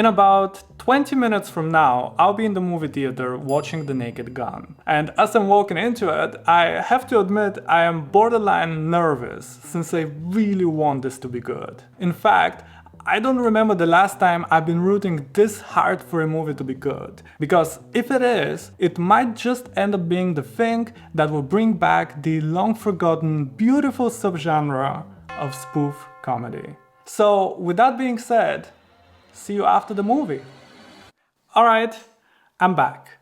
In about 20 minutes from now, I'll be in the movie theater watching The Naked Gun. And as I'm walking into it, I have to admit I am borderline nervous, since I really want this to be good. In fact, I don't remember the last time I've been rooting this hard for a movie to be good, because if it is, it might just end up being the thing that will bring back the long-forgotten, beautiful subgenre of spoof comedy. So, with that being said, see you after the movie. Alright, I'm back.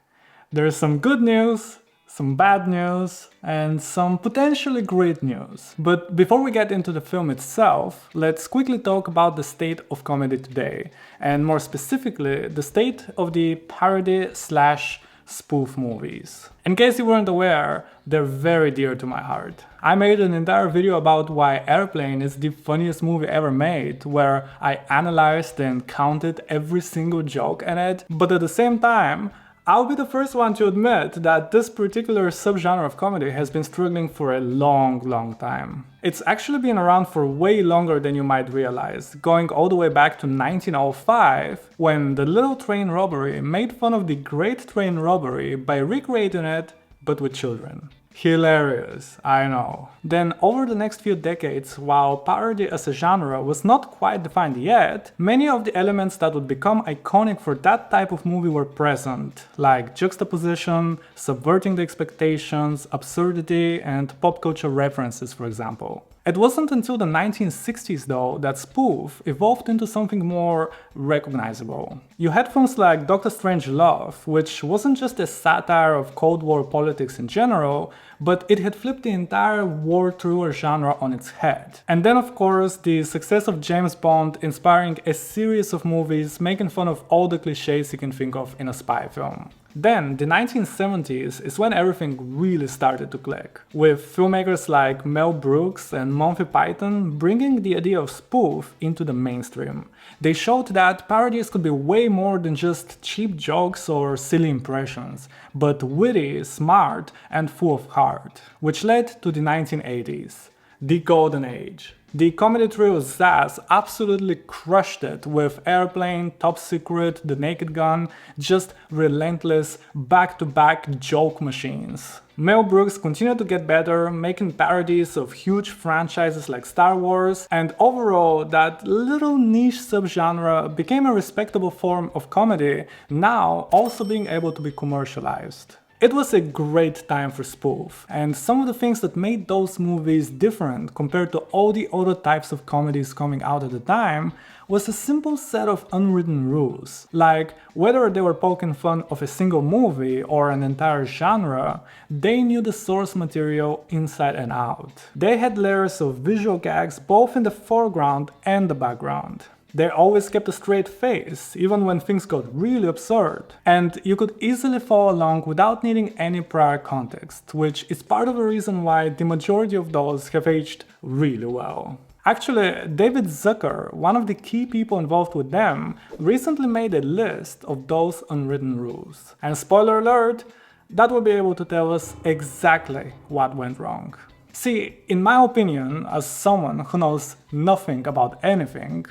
There's some good news, some bad news, and some potentially great news. But before we get into the film itself, let's quickly talk about the state of comedy today, and more specifically, the state of the parody/spoof movies. In case you weren't aware, they're very dear to my heart. I made an entire video about why Airplane is the funniest movie ever made, where I analyzed and counted every single joke in it, but at the same time, I'll be the first one to admit that this particular subgenre of comedy has been struggling for a long time. It's actually been around for way longer than you might realize, going all the way back to 1905, when The Little Train Robbery made fun of the Great Train Robbery by recreating it, but with children. Hilarious, I know. Then over the next few decades, while parody as a genre was not quite defined yet, many of the elements that would become iconic for that type of movie were present, like juxtaposition, subverting the expectations, absurdity, and pop culture references, for example. It wasn't until the 1960s though that spoof evolved into something more recognizable. You had films like Doctor Strangelove, which wasn't just a satire of Cold War politics in general, but it had flipped the entire war thriller genre on its head. And then of course the success of James Bond inspiring a series of movies making fun of all the cliches you can think of in a spy film. Then, the 1970s is when everything really started to click, with filmmakers like Mel Brooks and Monty Python bringing the idea of spoof into the mainstream. They showed that parodies could be way more than just cheap jokes or silly impressions, but witty, smart, and full of heart, which led to the 1980s, the golden age. The comedy trio Zaz absolutely crushed it with Airplane, Top Secret, The Naked Gun, just relentless back-to-back joke machines. Mel Brooks continued to get better, making parodies of huge franchises like Star Wars, and overall that little niche subgenre became a respectable form of comedy, now also being able to be commercialized. It was a great time for spoof, and some of the things that made those movies different compared to all the other types of comedies coming out at the time was a simple set of unwritten rules, like whether they were poking fun of a single movie or an entire genre, they knew the source material inside and out. They had layers of visual gags both in the foreground and the background. They always kept a straight face, even when things got really absurd. And you could easily follow along without needing any prior context, which is part of the reason why the majority of those have aged really well. Actually, David Zucker, one of the key people involved with them, recently made a list of those unwritten rules. And spoiler alert, that will be able to tell us exactly what went wrong. See, in my opinion, as someone who knows nothing about anything,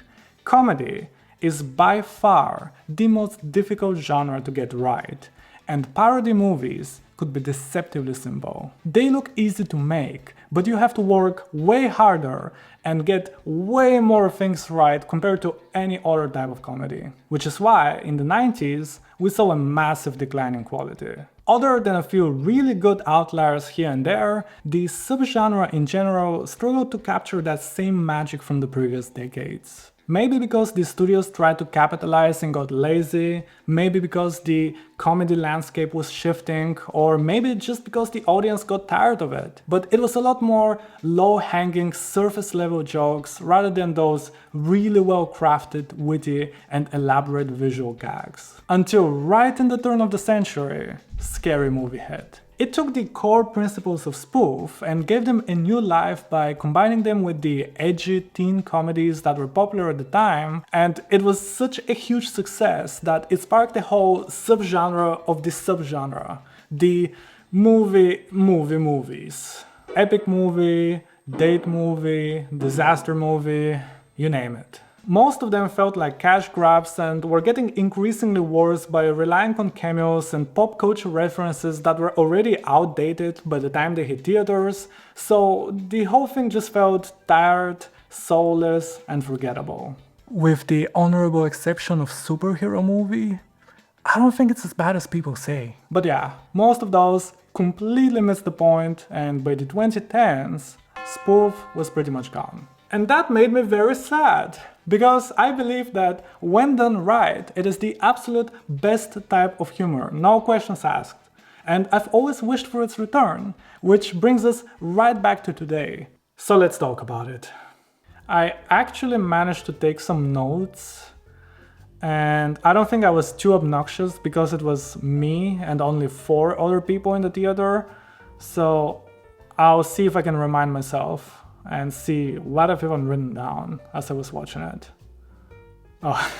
comedy is by far the most difficult genre to get right, and parody movies could be deceptively simple. They look easy to make, but you have to work way harder and get way more things right compared to any other type of comedy. Which is why, in the 90s, we saw a massive decline in quality. Other than a few really good outliers here and there, the subgenre in general struggled to capture that same magic from the previous decades. Maybe because the studios tried to capitalize and got lazy, maybe because the comedy landscape was shifting, or maybe just because the audience got tired of it. But it was a lot more low-hanging, surface-level jokes rather than those really well-crafted, witty, and elaborate visual gags. Until right in the turn of the century, Scary Movie hit. It took the core principles of spoof and gave them a new life by combining them with the edgy teen comedies that were popular at the time, and it was such a huge success that it sparked a whole subgenre of the subgenre, the movies. Epic movie, date movie, disaster movie, you name it. Most of them felt like cash grabs and were getting increasingly worse by relying on cameos and pop culture references that were already outdated by the time they hit theaters, so the whole thing just felt tired, soulless, and forgettable. With the honorable exception of superhero movie, I don't think it's as bad as people say. But yeah, most of those completely missed the point, and by the 2010s, spoof was pretty much gone. And that made me very sad, because I believe that when done right, it is the absolute best type of humor, no questions asked. And I've always wished for its return, which brings us right back to today. So let's talk about it. I actually managed to take some notes, and I don't think I was too obnoxious because it was me and only 4 other people in the theater, so I'll see if I can remind myself and see what I've even written down as I was watching it. Oh.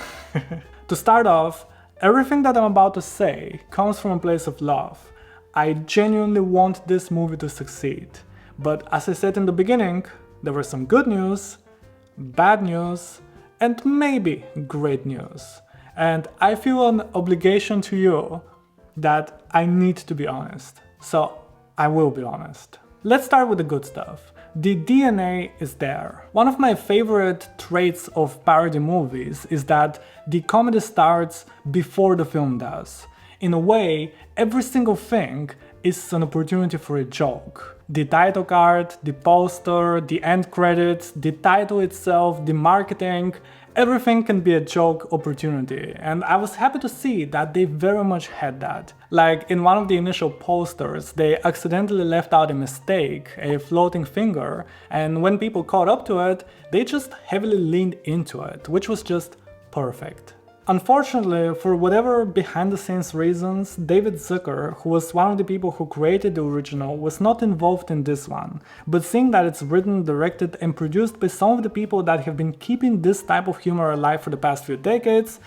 To start off, everything that I'm about to say comes from a place of love. I genuinely want this movie to succeed. But as I said in the beginning, there was some good news, bad news, and maybe great news. And I feel an obligation to you that I need to be honest. So I will be honest. Let's start with the good stuff. The DNA is there. One of my favorite traits of parody movies is that the comedy starts before the film does. In a way, every single thing is an opportunity for a joke. The title card, the poster, the end credits, the title itself, the marketing, everything can be a joke opportunity, and I was happy to see that they very much had that. Like in one of the initial posters, they accidentally left out a mistake, a floating finger, and when people caught up to it, they just heavily leaned into it, which was just perfect. Unfortunately, for whatever behind-the-scenes reasons, David Zucker, who was one of the people who created the original, was not involved in this one. But seeing that it's written, directed, and produced by some of the people that have been keeping this type of humor alive for the past few decades,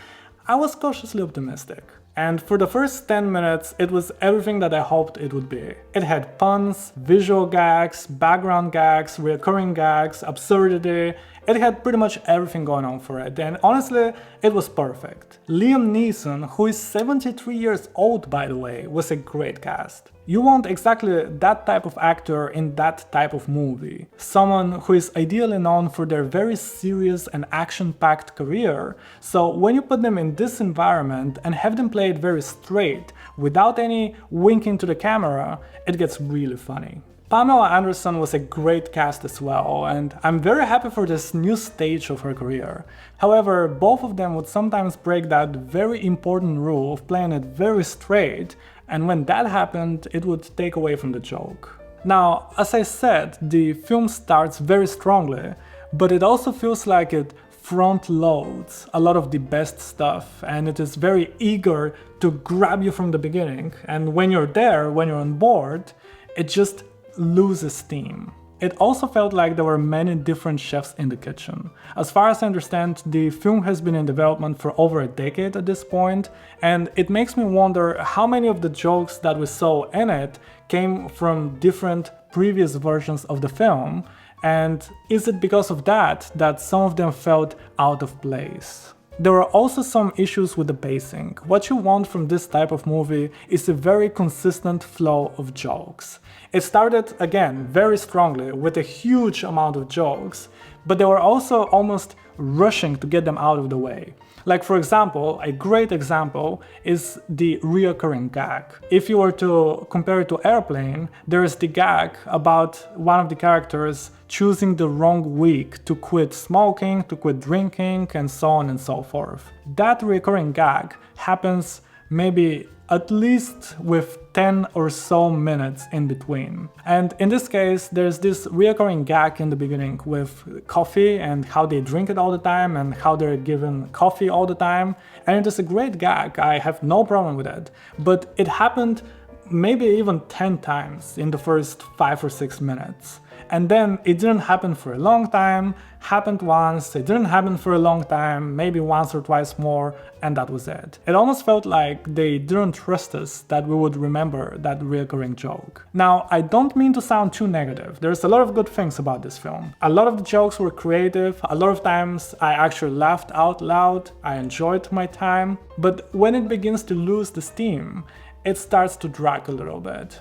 I was cautiously optimistic. And for the first 10 minutes, it was everything that I hoped it would be. It had puns, visual gags, background gags, recurring gags, absurdity. It had pretty much everything going on for it, and honestly, it was perfect. Liam Neeson, who is 73 years old by the way, was a great cast. You want exactly that type of actor in that type of movie. Someone who is ideally known for their very serious and action-packed career, so when you put them in this environment and have them play it very straight, without any winking to the camera, it gets really funny. Pamela Anderson was a great cast as well, and I'm very happy for this new stage of her career. However, both of them would sometimes break that very important rule of playing it very straight, and when that happened, it would take away from the joke. Now, as I said, the film starts very strongly, but it also feels like it front loads a lot of the best stuff, and it is very eager to grab you from the beginning, and when you're there, when you're on board, it just loses steam. It also felt like there were many different chefs in the kitchen. As far as I understand, the film has been in development for over a decade at this point, and it makes me wonder how many of the jokes that we saw in it came from different previous versions of the film, and is it because of that that some of them felt out of place? There are also some issues with the pacing. What you want from this type of movie is a very consistent flow of jokes. It started, again, very strongly with a huge amount of jokes, but they were also almost rushing to get them out of the way. Like for example, a great example is the reoccurring gag. If you were to compare it to Airplane, there is the gag about one of the characters choosing the wrong week to quit smoking, to quit drinking, and so on and so forth. That recurring gag happens maybe at least with 10 or so minutes in between. And in this case, there's this recurring gag in the beginning with coffee and how they drink it all the time and how they're given coffee all the time. And it is a great gag, I have no problem with it. But it happened maybe even 10 times in the first 5 or 6 minutes. and then it didn't happen for a long time, happened once, it didn't happen for a long time, maybe once or twice more, and that was it. It almost felt like they didn't trust us that we would remember that recurring joke. Now, I don't mean to sound too negative, there's a lot of good things about this film. A lot of the jokes were creative, a lot of times I actually laughed out loud, I enjoyed my time, but when it begins to lose the steam, it starts to drag a little bit.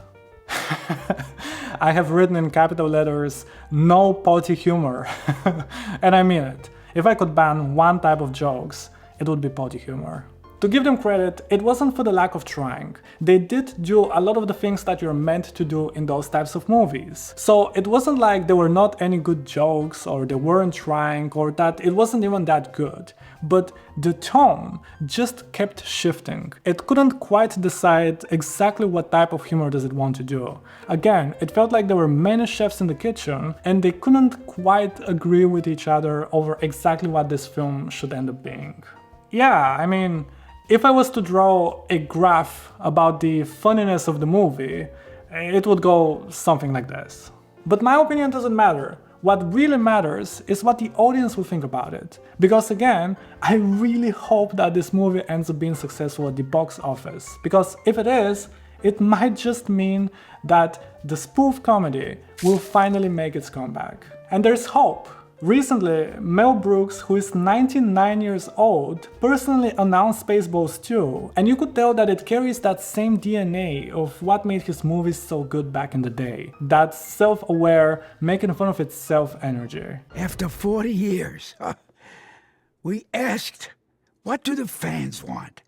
I have written in capital letters, no potty humor. And I mean it. If I could ban one type of jokes, it would be potty humor. To give them credit, it wasn't for the lack of trying. They did do a lot of the things that you're meant to do in those types of movies. So it wasn't like there were not any good jokes or they weren't trying or that it wasn't even that good. But the tone just kept shifting. It couldn't quite decide exactly what type of humor does it want to do. Again, it felt like there were many chefs in the kitchen and they couldn't quite agree with each other over exactly what this film should end up being. Yeah, I mean, if I was to draw a graph about the funniness of the movie, it would go something like this. But my opinion doesn't matter. What really matters is what the audience will think about it. Because again, I really hope that this movie ends up being successful at the box office. Because if it is, it might just mean that the spoof comedy will finally make its comeback. And there's hope. Recently, Mel Brooks, who is 99 years old, personally announced Spaceballs 2, and you could tell that it carries that same DNA of what made his movies so good back in the day. That self-aware, making fun of itself energy. After 40 years, we asked, what do the fans want?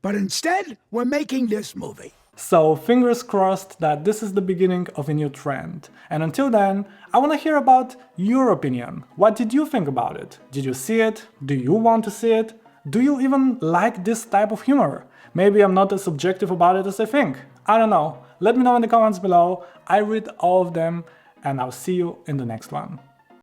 But instead, we're making this movie. So fingers crossed that this is the beginning of a new trend. And until then, I want to hear about your opinion. What did you think about it? Did you see it? Do you want to see it? Do you even like this type of humor? Maybe I'm not as subjective about it as I think. I don't know. Let me know in the comments below. I read all of them and I'll see you in the next one.